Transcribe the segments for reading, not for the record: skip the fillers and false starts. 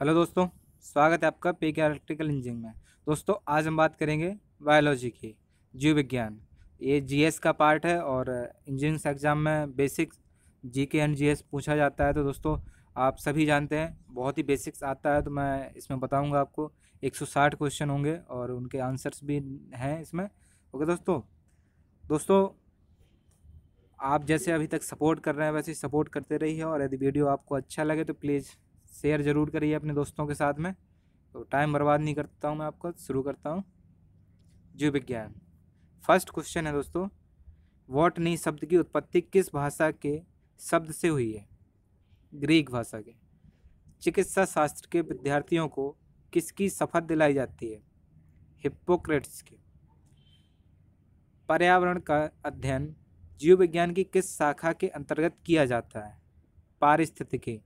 Hello दोस्तों, स्वागत है आपका पीके इलेक्ट्रिकल इंजीनियरिंग में। दोस्तों आज हम बात करेंगे बायोलॉजी की, जीव विज्ञान। ये जीएस का पार्ट है और इंजीनियरिंग एग्जाम में बेसिक जीके एंड जीएस पूछा जाता है। तो दोस्तों आप सभी जानते हैं बहुत ही बेसिक्स आता है, तो मैं इसमें बताऊंगा आपको। 160 क्वेश्चन होंगे और उनके आंसर्स भी हैं इसमें। ओके दोस्तों। दोस्तों आप जैसे अभी तक सपोर्ट कर रहे हैं वैसे ही सपोर्ट करते रहिए, और यदि वीडियो आपको अच्छा लगे तो प्लीज़ शेयर ज़रूर करिए अपने दोस्तों के साथ में। तो टाइम बर्बाद नहीं करता हूँ, मैं आपको शुरू करता हूँ। जीव विज्ञान। फर्स्ट क्वेश्चन है दोस्तों, बॉटनी शब्द की उत्पत्ति किस भाषा के शब्द से हुई है? ग्रीक भाषा के। चिकित्सा शास्त्र के विद्यार्थियों को किसकी शपथ दिलाई जाती है? हिप्पोक्रेट्स की। पर्यावरण का अध्ययन जीव विज्ञान की किस शाखा के अंतर्गत किया जाता है? पारिस्थितिकी।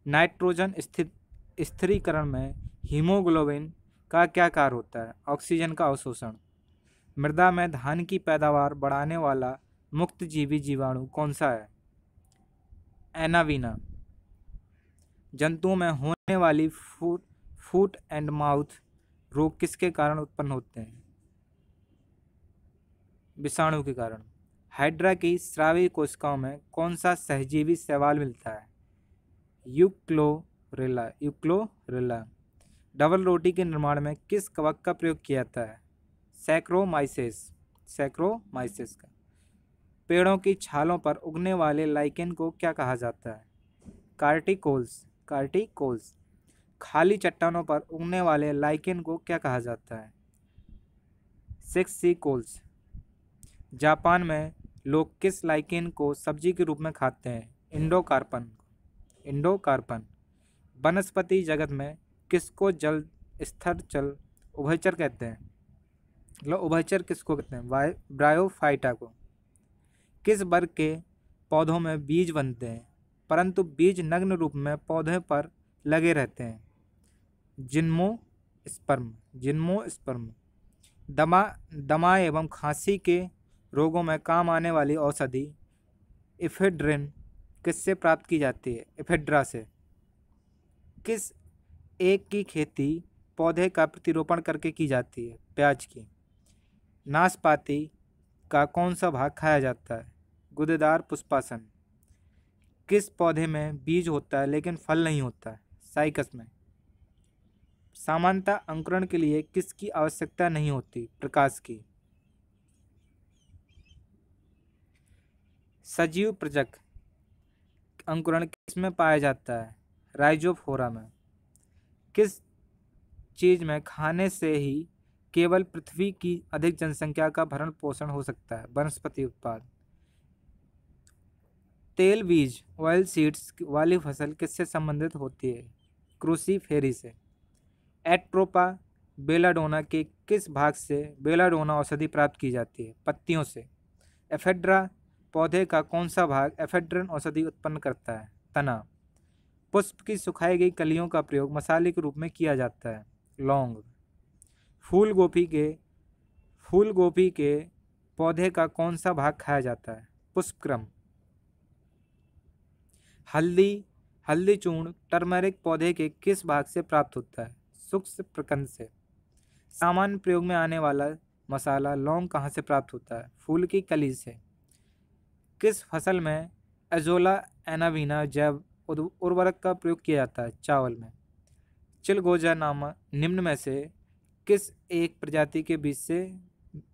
नाइट्रोजन स्थिरीकरण में हीमोग्लोबिन का क्या कार्य होता है? ऑक्सीजन का अवशोषण। मृदा में धान की पैदावार बढ़ाने वाला मुक्त जीवी जीवाणु कौन सा है? एनावीना। जंतुओं में होने वाली फूट एंड माउथ रोग किसके कारण उत्पन्न होते हैं? विषाणु के कारण। हाइड्रा की स्रावी कोशिकाओं में कौन सा सहजीवी शैवाल मिलता है? यूक्लोरेला। डबल रोटी के निर्माण में किस कवक का प्रयोग किया जाता है? सैक्रोमाइसेस का। पेड़ों की छालों पर उगने वाले लाइकेन को क्या कहा जाता है? कार्टिकोल्स। खाली चट्टानों पर उगने वाले लाइकेन को क्या कहा जाता है? सेक्सिकोल्स। जापान में लोग किस लाइकेन को सब्जी के रूप में खाते हैं? इंडोकार्पन। वनस्पति जगत में किसको जल स्तर चल उभयचर कहते हैं? मतलब उभयचर किसको कहते हैं? ब्रायोफाइटा को। किस वर्ग के पौधों में बीज बनते हैं परंतु बीज नग्न रूप में पौधे पर लगे रहते हैं? जिम्नोस्पर्म। दमा एवं खांसी के रोगों में काम आने वाली औषधि इफेड्रिन किससे प्राप्त की जाती है? इफेड्रा से। किस एक की खेती पौधे का प्रतिरोपण करके की जाती है? प्याज की। नाशपाती का कौन सा भाग खाया जाता है? गुदेदार पुष्पासन। किस पौधे में बीज होता है लेकिन फल नहीं होता है? साइकस में। सामान्यतः अंकुरण के लिए किसकी आवश्यकता नहीं होती? प्रकाश की। सजीव प्रजक अंकुरण किसमें पाया जाता है? राइजोफोरा में। किस चीज में खाने से ही केवल पृथ्वी की अधिक जनसंख्या का भरण पोषण हो सकता है? वनस्पति उत्पाद। तेल बीज ऑयल सीड्स वाली फसल किससे संबंधित होती है? क्रूसीफेरी से। एट्रोपा बेलाडोना के किस भाग से बेलाडोना औषधि प्राप्त की जाती है? पत्तियों से। एफेड्रा पौधे का कौन सा भाग एफेड्रिन औषधि उत्पन्न करता है? तना। पुष्प की सुखाई गई कलियों का प्रयोग मसाले के रूप में किया जाता है? लौंग। फूल गोभी के पौधे का कौन सा भाग खाया जाता है? पुष्पक्रम। हल्दी चूर्ण टर्मरिक पौधे के किस भाग से प्राप्त होता है? सूक्ष्म प्रकंद से। सामान्य प्रयोग में आने वाला मसाला लौंग कहाँ से प्राप्त होता है? फूल की कली से। किस फसल में एजोला एनावीना जैव उर्वरक का प्रयोग किया जाता है? चावल में। चिलगोजा नामक निम्न में से किस एक प्रजाति के बीज से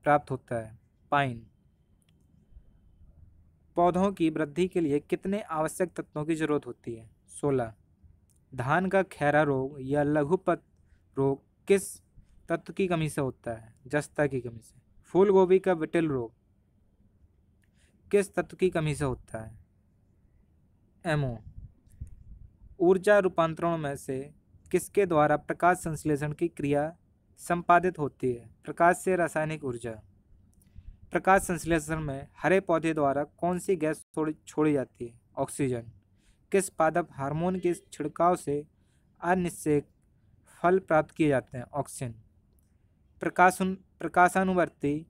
प्राप्त होता है? पाइन। पौधों की वृद्धि के लिए कितने आवश्यक तत्वों की जरूरत होती है? 16। धान का खैरा रोग या लघुपत रोग किस तत्व की कमी से होता है? जस्ता की कमी से। फूल गोभी का विटिल रोग किस तत्व की कमी से होता है? एमओ। ऊर्जा रूपांतरण में से किसके द्वारा प्रकाश संश्लेषण की क्रिया संपादित होती है? प्रकाश से रासायनिक ऊर्जा। प्रकाश संश्लेषण में हरे पौधे द्वारा कौन सी गैस छोड़ी जाती है? ऑक्सीजन। किस पादप हार्मोन के छिड़काव से अनिश्चय फल प्राप्त किए जाते हैं? ऑक्सीजन। प्रकाशानुवर्ती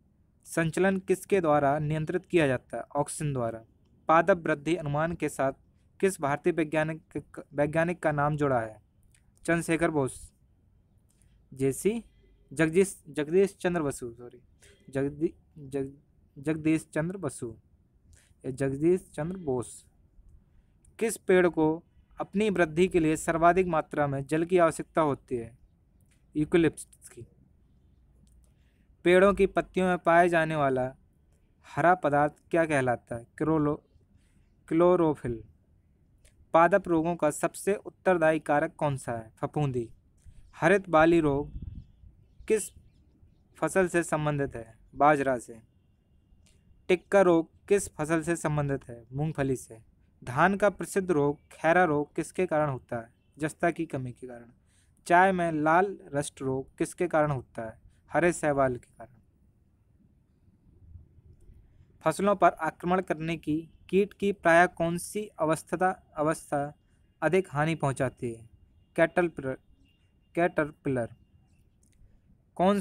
संचलन किसके द्वारा नियंत्रित किया जाता है? ऑक्सीजन द्वारा। पादप वृद्धि अनुमान के साथ किस भारतीय वैज्ञानिक का नाम जुड़ा है? चंद्रशेखर बोस, जेसी जगदीश चंद्र बसु, सॉरी, जगदी जग जगदीश चंद्र बसु या जगदीश चंद्र बोस। किस पेड़ को अपनी वृद्धि के लिए सर्वाधिक मात्रा में जल की आवश्यकता होती है? यूकेलिप्टस की। पेड़ों की पत्तियों में पाए जाने वाला हरा पदार्थ क्या कहलाता है? क्लोरोफिल। पादप रोगों का सबसे उत्तरदायी कारक कौन सा है? फफूंदी। हरित बाली रोग किस फसल से संबंधित है? बाजरा से। टिक्का रोग किस फसल से संबंधित है? मूंगफली से। धान का प्रसिद्ध रोग खैरा रोग किसके कारण होता है? जस्ता की कमी के कारण। चाय में लाल रस्ट रोग किसके कारण होता है? हरे शैवाल के कारण। फसलों पर आक्रमण करने की कीट की प्रायः कौन सी अवस्था अधिक हानि पहुंचाती है? कैटरपिलर। कौन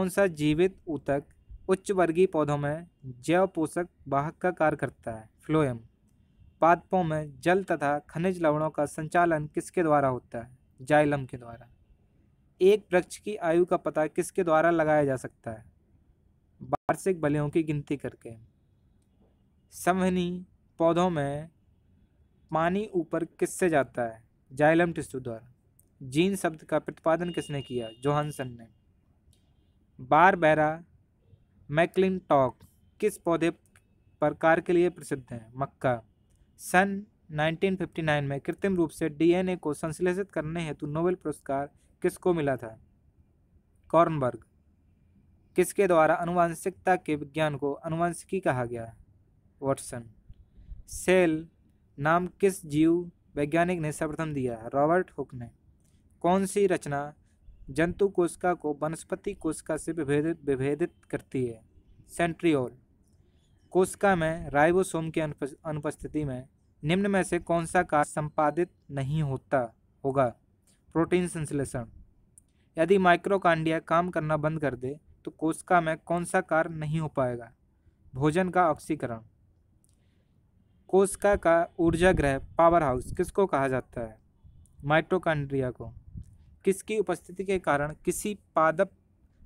सा जीवित ऊतक उच्च वर्गीय पौधों में जैव पोषक वाहक का कार्य करता है? फ्लोएम। पादपों में जल तथा खनिज लवणों का संचालन किसके द्वारा होता है? जाइलम के द्वारा। एक वृक्ष की आयु का पता किसके द्वारा लगाया जा सकता है? वार्षिक बलियों की गिनती करके। संवहनी पौधों में पानी ऊपर किससे जाता है? जाइलम टिश्यू द्वारा। जीन शब्द का प्रतिपादन किसने किया? जोहानसन ने। बारबेरा मैक्लिंटॉक किस पौधे प्रकार के लिए प्रसिद्ध है? मक्का। सन 1959 में कृत्रिम रूप से डीएनए को संश्लेषित करने हेतु नोबेल पुरस्कार किसको मिला था? कॉर्नबर्ग। किसके द्वारा आनुवंशिकता के विज्ञान को आनुवंशिकी कहा गया? वाटसन। सेल नाम किस जीव वैज्ञानिक ने सर्वप्रथम दिया? रॉबर्ट हुक ने। कौन सी रचना जंतु कोशिका को वनस्पति कोशिका से विभेदित करती है? सेंट्रियोल। कोशिका में राइबोसोम की अनुपस्थिति में निम्न में से कौन सा कार्य संपादित नहीं होगा? प्रोटीन संश्लेषण। यदि माइक्रोकांडिया काम करना बंद कर दे तो कोशिका में कौन सा कार्य नहीं हो पाएगा? भोजन का ऑक्सीकरण। कोशिका का ऊर्जा ग्रह पावर हाउस किसको कहा जाता है? माइटोकॉन्ड्रिया को। किसकी उपस्थिति के कारण किसी पादप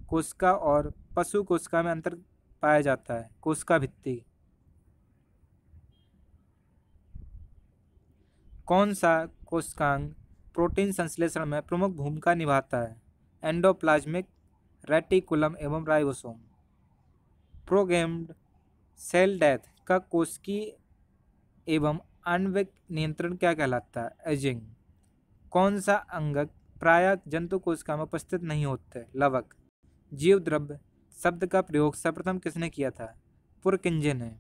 कोशिका और पशु कोशिका में अंतर पाया जाता है? कोशिका भित्ति। कौन सा कोशिकांग प्रोटीन संश्लेषण में प्रमुख भूमिका निभाता है? एंडोप्लाज्मिक रेटिकुलम एवं राइबोसोम। प्रोग्राम्ड सेल डेथ का कोशिकीय एवं आणविक नियंत्रण क्या कहलाता है? एजिंग। कौन सा अंगक प्रायः जंतु कोशिका में उपस्थित नहीं होते? लवक। जीव द्रव्य शब्द का प्रयोग सर्वप्रथम किसने किया था? पुरकिंजे ने।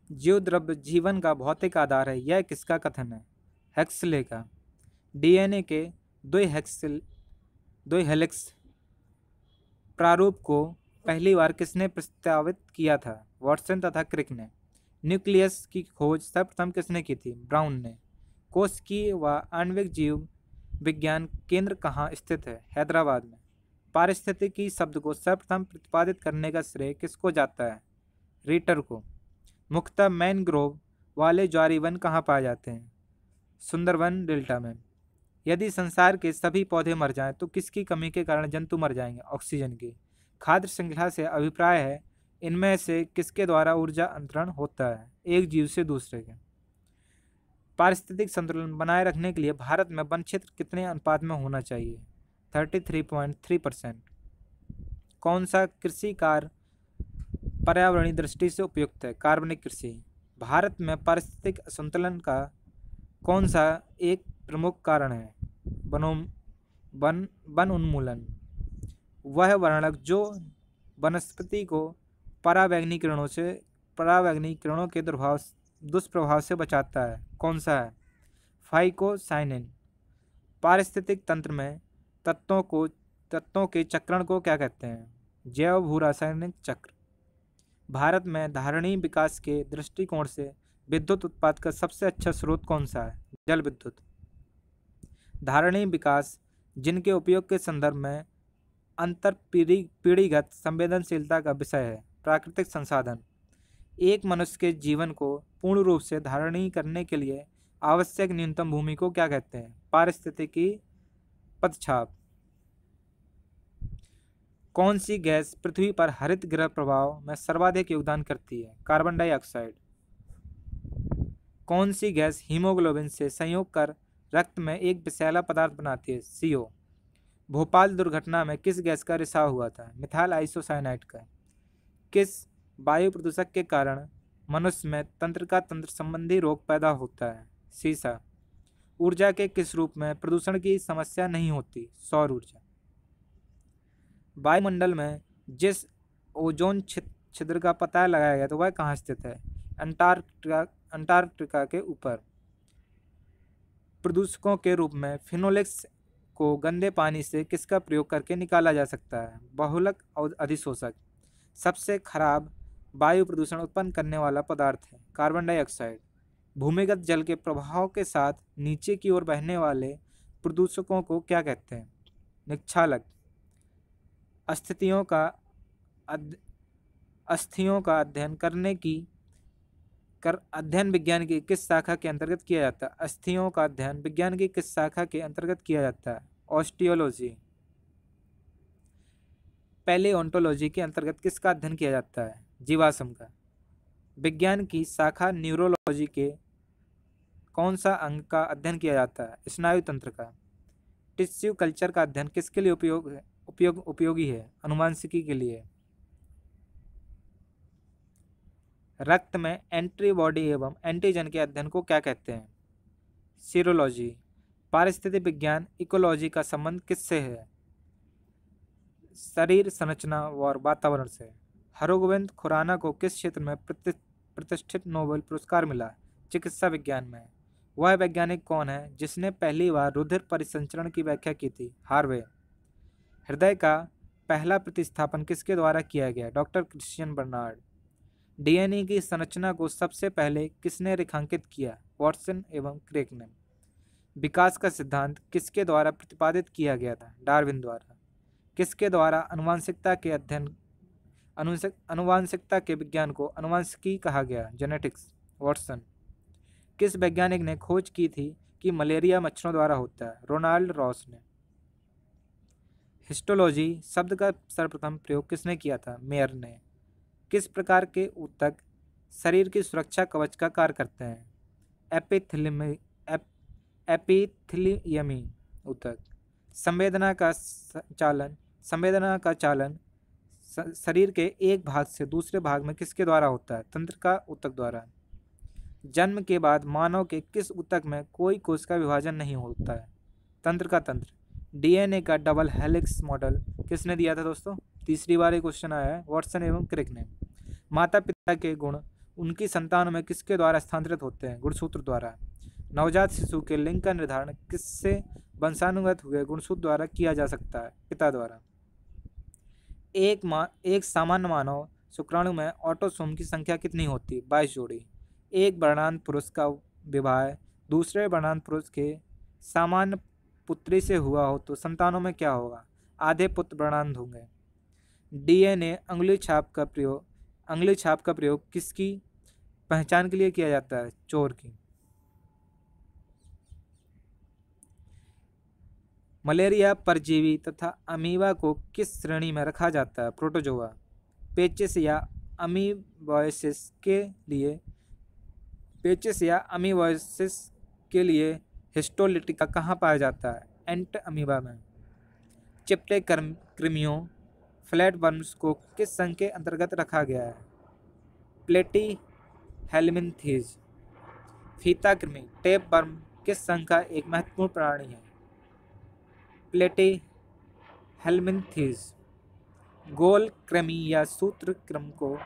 जीव द्रव्य जीवन का भौतिक आधार है, यह किसका कथन है? हेक्सले का। डीएनए के दो हेलिक्स प्रारूप को पहली बार किसने प्रस्तावित किया था? वाटसन तथा क्रिक ने। न्यूक्लियस की खोज सर्वप्रथम किसने की थी? ब्राउन ने। कोशिकीय व आणविक जीव विज्ञान केंद्र कहाँ स्थित है? हैदराबाद में। पारिस्थितिकी शब्द को सर्वप्रथम प्रतिपादित करने का श्रेय किसको जाता है? रीटर को। मुख्यतः मैनग्रोव वाले ज्वारी वन कहाँ पाए जाते हैं? सुंदरवन डेल्टा में। यदि संसार के सभी पौधे मर जाएं तो किसकी कमी के कारण जंतु मर जाएंगे? ऑक्सीजन की। खाद्य श्रृंखला से अभिप्राय है इनमें से किसके द्वारा ऊर्जा अंतरण होता है? एक जीव से दूसरे के। पारिस्थितिक संतुलन बनाए रखने के लिए भारत में वन क्षेत्र कितने अनुपात में होना चाहिए? 33.3%। कौन सा कृषि कार्य पर्यावरणीय दृष्टि से उपयुक्त है? कार्बनिक कृषि। भारत में पारिस्थितिक असंतुलन का कौन सा एक प्रमुख कारण है? वन उन्मूलन। वह वर्णक जो वनस्पति को पराबैंगनी किरणों के दुष्प्रभाव से बचाता है, कौन सा है? फाइकोसाइनिन। पारिस्थितिक तंत्र में तत्वों के चक्रण को क्या कहते हैं? जैव भू रासायनिक चक्र। भारत में धारणीय विकास के दृष्टिकोण से विद्युत उत्पाद का सबसे अच्छा स्रोत कौन सा है? जल विद्युत। धारणीय विकास जिनके उपयोग के संदर्भ में अंतर पीढ़ीगत संवेदनशीलता का विषय है। प्राकृतिक संसाधन। एक मनुष्य के जीवन को पूर्ण रूप से धारण करने के लिए आवश्यक न्यूनतम भूमि को क्या कहते हैं? पारिस्थितिकी पदछाप। कौन सी गैस पृथ्वी पर हरित गृह प्रभाव में सर्वाधिक योगदान करती है? Carbon dioxide. कौन सी गैस हीमोग्लोबिन से संयोग कर रक्त में एक विषैला पदार्थ बनाती है? CO। भोपाल दुर्घटना में किस गैस का रिसाव हुआ था? मिथाइल आइसोसाइनाइड का। किस वायु प्रदूषक के कारण मनुष्य में तंत्र संबंधी रोग पैदा होता है? सीसा। ऊर्जा के किस रूप में प्रदूषण की समस्या नहीं होती? सौर ऊर्जा। वायुमंडल में जिस ओजोन छिद्र का पता लगाया गया तो वह कहाँ स्थित है? अंटार्कटिका के ऊपर। प्रदूषकों के रूप में फिनोलेक्स को गंदे पानी से किसका प्रयोग करके निकाला जा सकता है? बहुलक अधिशोषक। सबसे खराब वायु प्रदूषण उत्पन्न करने वाला पदार्थ है? Carbon dioxide. भूमिगत जल के प्रभाव के साथ नीचे की ओर बहने वाले प्रदूषकों को क्या कहते हैं? निक्षालक। अस्थियों का अध्ययन विज्ञान की किस शाखा के अंतर्गत किया जाता है? अस्थियों का अध्ययन विज्ञान की किस शाखा के अंतर्गत किया जाता है? ऑस्टियोलॉजी। पैलियोंटोलॉजी के अंतर्गत किसका अध्ययन किया जाता है? जीवाश्म का। विज्ञान की शाखा न्यूरोलॉजी के कौन सा अंग का अध्ययन किया जाता है? स्नायु तंत्र का। टिश्यू कल्चर का अध्ययन किसके लिए उपयोगी है? अनुवांशिकी के लिए। रक्त में एंटीबॉडी एवं एंटीजन के अध्ययन को क्या कहते हैं? सीरोलॉजी। पारिस्थितिक विज्ञान इकोलॉजी का संबंध किससे है? शरीर संरचना और वातावरण से। हरगोविंद खुराना को किस क्षेत्र में प्रतिष्ठित नोबेल पुरस्कार मिला? चिकित्सा विज्ञान में। वह वैज्ञानिक कौन है जिसने पहली बार रुधिर परिसंचरण की व्याख्या की थी? हार्वे। हृदय का पहला प्रतिस्थापन किसके द्वारा किया गया? Doctor Christian Bernard. DNA की संरचना को सबसे पहले किसने रेखांकित किया? वॉटसन एवं क्रेक ने। विकास का सिद्धांत किसके द्वारा प्रतिपादित किया गया था? डार्विन द्वारा। किसके द्वारा अनुवांशिकता के विज्ञान को अनुवांशिकी कहा गया? जेनेटिक्स। वॉटसन। किस वैज्ञानिक ने खोज की थी कि मलेरिया मच्छरों द्वारा होता है? रोनाल्ड रॉस ने। हिस्टोलॉजी शब्द का सर्वप्रथम प्रयोग किसने किया था? मेयर ने। किस प्रकार के ऊतक शरीर की सुरक्षा कवच का कार्य करते हैं? एपिथेलियमी ऊतक। संवेदना का चालन शरीर के एक भाग से दूसरे भाग में किसके द्वारा होता है? तंत्र का ऊतक द्वारा। जन्म के बाद मानव के किस ऊतक में कोई कोश का विभाजन नहीं होता है? तंत्र का तंत्र। DNA का डबल हेलिक्स मॉडल किसने दिया था दोस्तों? तीसरी बार ये क्वेश्चन आया है, वॉटसन एवं क्रिक ने। माता पिता के गुण उनकी संतान में किसके द्वारा स्थानांतरित होते हैं? गुणसूत्र द्वारा। नवजात शिशु के लिंग का निर्धारण किससे वंशानुगत हुए गुणसूत्र द्वारा किया जा सकता है? पिता द्वारा। एक सामान्य मानव शुक्राणु में ऑटोसोम की संख्या कितनी होती है? 22 जोड़ी। एक वर्णांत पुरुष का विवाह दूसरे वर्णांत पुरुष के सामान्य पुत्री से हुआ हो तो संतानों में क्या होगा? आधे पुत्र वर्णांत होंगे। DNA अंगुली छाप का प्रयोग किसकी पहचान के लिए किया जाता है? चोर की। मलेरिया परजीवी तथा अमीबा को किस श्रेणी में रखा जाता है? प्रोटोजोआ। पेचिस या अमीबॉयसिस के लिए हिस्टोलिटिका कहाँ पाया जाता है? एंट अमीबा में। चिपटे कृमियों फ्लैट वर्म्स को किस संघ के अंतर्गत रखा गया है? प्लेटी हेलमिन्थीज। फीता कृमि टेप वर्म किस संघ का एक महत्वपूर्ण प्राणी है? प्लेटी हेलमिन्थीज। गोल कृमि या सूत्र कृमि को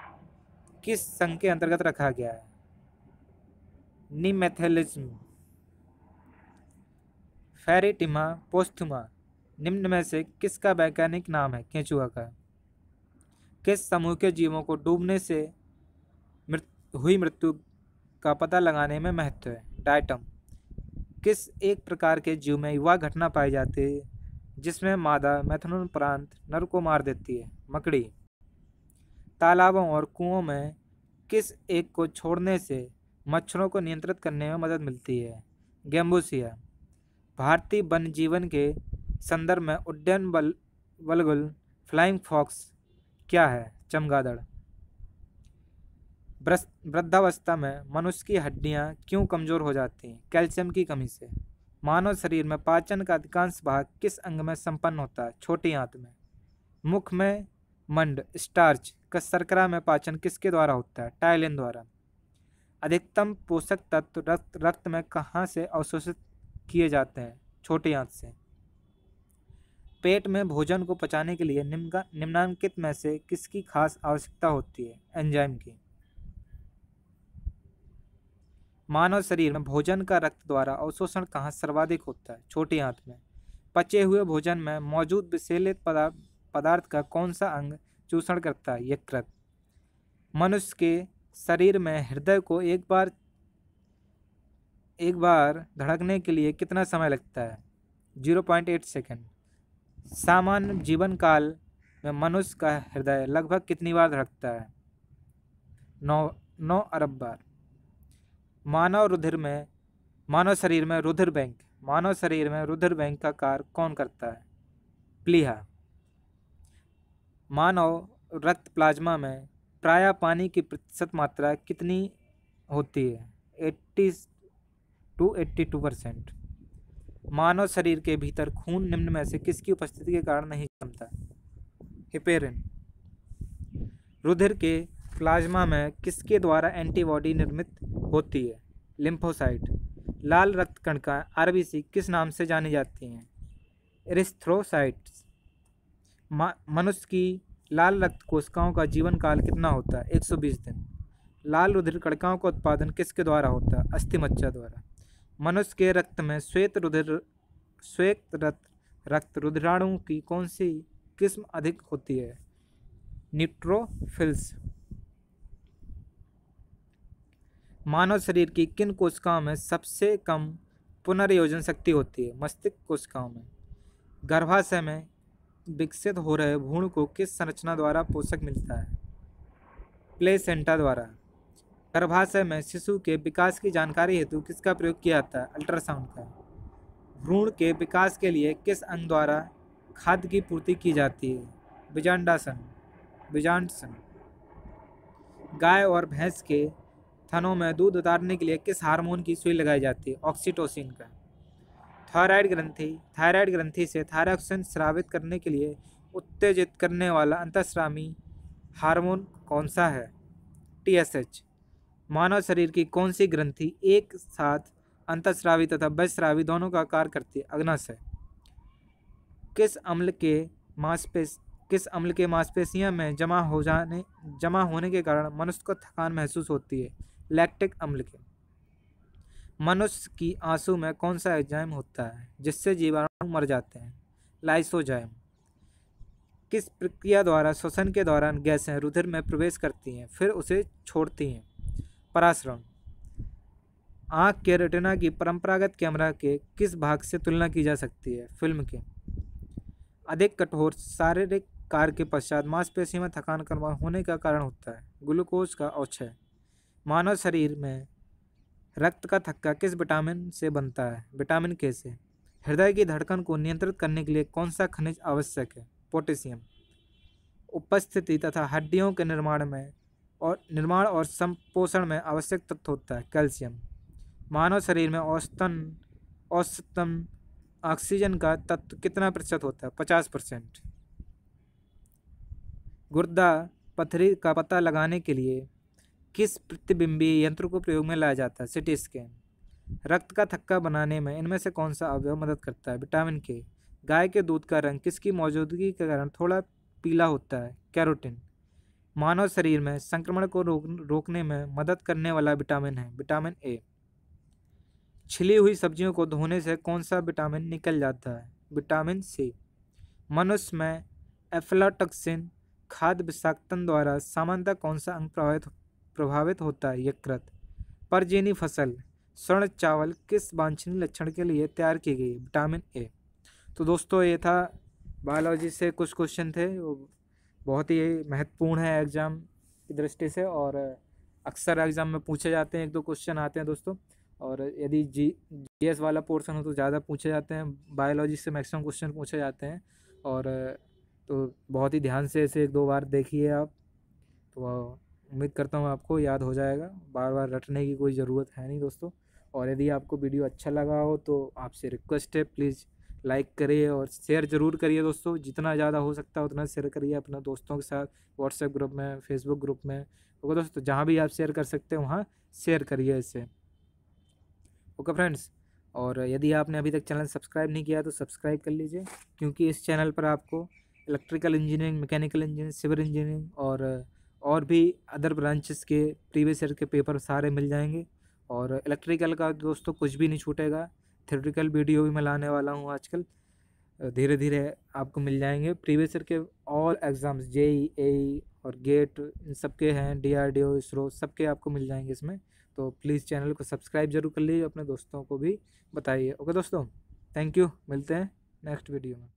किस संघ के अंतर्गत रखा गया है? निमेथेलिज्म। फेरिटिमा पोस्थुमा निम्न में से किसका वैज्ञानिक नाम है? केंचुआ का। किस समूह के जीवों को डूबने से हुई मृत्यु का पता लगाने में महत्व है? डायटम। किस एक प्रकार के जीव में युवा घटना पाई जाती है जिसमें मादा मैथुनोपरांत नर को मार देती है? मकड़ी। तालाबों और कुओं में किस एक को छोड़ने से मच्छरों को नियंत्रित करने में मदद मिलती है? गैम्बूसिया। भारतीय वन जीवन के संदर्भ में उड्डयन बलगुल फ्लाइंग फॉक्स क्या है? चमगादड़। वृद्धावस्था में मनुष्य की हड्डियां क्यों कमजोर हो जाती हैं? कैल्शियम की कमी से। मानव शरीर में पाचन का अधिकांश भाग किस अंग में संपन्न होता है? छोटी आंत में। मुख में मंड स्टार्च का शर्करा में पाचन किसके द्वारा होता है? टाइलिन द्वारा। अधिकतम पोषक तत्व रक्त में कहाँ से अवशोषित किए जाते हैं? छोटी आंत से। पेट में भोजन को पचाने के लिए निम्नलिखित में से किसकी खास आवश्यकता होती है? एंजाइम की। मानव शरीर में भोजन का रक्त द्वारा अवशोषण कहाँ सर्वाधिक होता है? छोटी आंत में। पचे हुए भोजन में मौजूद विषैले पदार्थ का कौन सा अंग चूषण करता है? यकृत। मनुष्य के शरीर में हृदय को एक बार धड़कने के लिए कितना समय लगता है? 0.8 सेकंड। सामान्य जीवन काल में मनुष्य का हृदय लगभग कितनी बार धड़कता है? 9 अरब बार। मानव शरीर में रुधिर बैंक का कार्य कौन करता है? प्लीहा। मानव रक्त प्लाज्मा में प्रायः पानी की प्रतिशत मात्रा कितनी होती है? 80 to 82%। मानव शरीर के भीतर खून निम्न में से किसकी उपस्थिति के कारण नहीं जमता? हिपेरिन। रुधिर के प्लाज्मा में किसके द्वारा एंटीबॉडी निर्मित होती है? लिम्फोसाइट। लाल रक्त कणिका आरबीसी किस नाम से जानी जाती हैं? एरिथ्रोसाइट्स। मनुष्य की लाल रक्त कोशिकाओं का जीवन काल कितना होता है? 120 दिन। लाल रुधिर कणिकाओं का उत्पादन किसके द्वारा होता है? अस्थिमज्जा द्वारा। मनुष्य के रक्त में श्वेत रक्त रुधिराणु की कौन सी किस्म अधिक होती है? न्यूट्रोफिल्स। मानव शरीर की किन कोशिकाओं में सबसे कम पुनर्योजन शक्ति होती है? मस्तिष्क कोशिकाओं में। गर्भाशय में विकसित हो रहे भ्रूण को किस संरचना द्वारा पोषक मिलता है? प्लेसेंटा द्वारा। गर्भाशय में शिशु के विकास की जानकारी हेतु किसका प्रयोग किया जाता है? अल्ट्रासाउंड का। भ्रूण के विकास के लिए किस अंग द्वारा खाद्य की पूर्ति की जाती है? बीजांडसन। गाय और भैंस के थनों में दूध उतारने के लिए किस हार्मोन की सुई लगाई जाती है? ऑक्सीटोसिन का। थायराइड ग्रंथि से थायरॉक्सिन स्रावित करने के लिए उत्तेजित करने वाला अंतःस्रावी हार्मोन कौन सा है? TSH। मानव शरीर की कौन सी ग्रंथि एक साथ अंतःस्रावी तथा बहिःस्रावी दोनों का कार्य करती है? अग्नाशय। किस अम्ल के मांसपेशियों में जमा होने के कारण मनुष्य को थकान महसूस होती है? लैक्टिक अम्ल के। मनुष्य की आंसू में कौन सा एंजाइम होता है जिससे जीवाणु मर जाते हैं? लाइसोजाइम। किस प्रक्रिया द्वारा श्वसन के दौरान गैसें रुधिर में प्रवेश करती हैं फिर उसे छोड़ती हैं? परासरण। आँख के रेटिना की परंपरागत कैमरा के किस भाग से तुलना की जा सकती है? फिल्म के। अधिक कठोर शारीरिक कार्य के पश्चात मांसपेशी में थकान कम होने का कारण होता है? ग्लूकोज का अवक्षय। मानव शरीर में रक्त का थक्का किस विटामिन से बनता है? विटामिन के से। हृदय की धड़कन को नियंत्रित करने के लिए कौन सा खनिज आवश्यक है? पोटेशियम। उपस्थिति तथा हड्डियों के निर्माण और संपोषण में आवश्यक तत्व होता है? कैल्शियम। मानव शरीर में औसतन ऑक्सीजन का तत्व कितना प्रतिशत होता है? 50%। गुर्दा पथरी का पता लगाने के लिए किस प्रतिबिंबी यंत्र को प्रयोग में लाया जाता है? CT scan. रक्त का थक्का बनाने में इनमें से कौन सा अवयव मदद करता है? विटामिन के। गाय के दूध का रंग किसकी मौजूदगी के कारण थोड़ा पीला होता है? कैरोटीन। मानव शरीर में संक्रमण को रोकने में मदद करने वाला विटामिन है? Vitamin A. छिली हुई सब्जियों को धोने से कौन सा विटामिन निकल जाता है? Vitamin C. मनुष्य में एफ्लाटॉक्सिन खाद्य विषाक्तन द्वारा सामान्यतः कौन सा अंग प्रभावित होता है? यकृत। परजीवी फसल स्वर्ण चावल किस वांछनीय लक्षण के लिए तैयार की गई? Vitamin A. तो दोस्तों ये था बायोलॉजी से कुछ क्वेश्चन थे, वो बहुत ही महत्वपूर्ण है एग्ज़ाम की दृष्टि से, और अक्सर एग्ज़ाम में पूछे जाते हैं, 1-2 क्वेश्चन आते हैं दोस्तों। और यदि जीएस वाला पोर्शन हो तो ज़्यादा पूछे जाते हैं, बायोलॉजी से मैक्सिमम क्वेश्चन पूछे जाते हैं। और तो बहुत ही ध्यान से इसे 1-2 बार देखिए आप, तो उम्मीद करता हूँ आपको याद हो जाएगा, बार बार रटने की कोई ज़रूरत है नहीं दोस्तों। और यदि आपको वीडियो अच्छा लगा हो तो आपसे रिक्वेस्ट है, प्लीज़ लाइक करिए और शेयर ज़रूर करिए दोस्तों, जितना ज़्यादा हो सकता है उतना शेयर करिए अपने दोस्तों के साथ, व्हाट्सएप ग्रुप में, फेसबुक ग्रुप में। ओके दोस्तों, जहाँ भी आप शेयर कर सकते हैं वहाँ शेयर करिए इसे। ओके फ्रेंड्स, और यदि आपने अभी तक चैनल सब्सक्राइब नहीं किया तो सब्सक्राइब कर लीजिए, क्योंकि इस चैनल पर आपको electrical engineering, mechanical engineering, civil engineering और भी अदर ब्रांचेस के प्रीवियस ईयर के पेपर सारे मिल जाएंगे। और इलेक्ट्रिकल का दोस्तों कुछ भी नहीं छूटेगा, थ्योरेटिकल वीडियो भी मैं लाने वाला हूँ आजकल, धीरे धीरे आपको मिल जाएंगे। प्रीवियस ईयर के ऑल एग्ज़ाम्स, जेई, एई और गेट, इन सबके हैं, डीआरडीओ, इसरो, सबके आपको मिल जाएंगे इसमें। तो प्लीज़ चैनल को सब्सक्राइब जरूर कर लीजिए, अपने दोस्तों को भी बताइए। ओके दोस्तों, थैंक यू, मिलते हैं नेक्स्ट वीडियो में।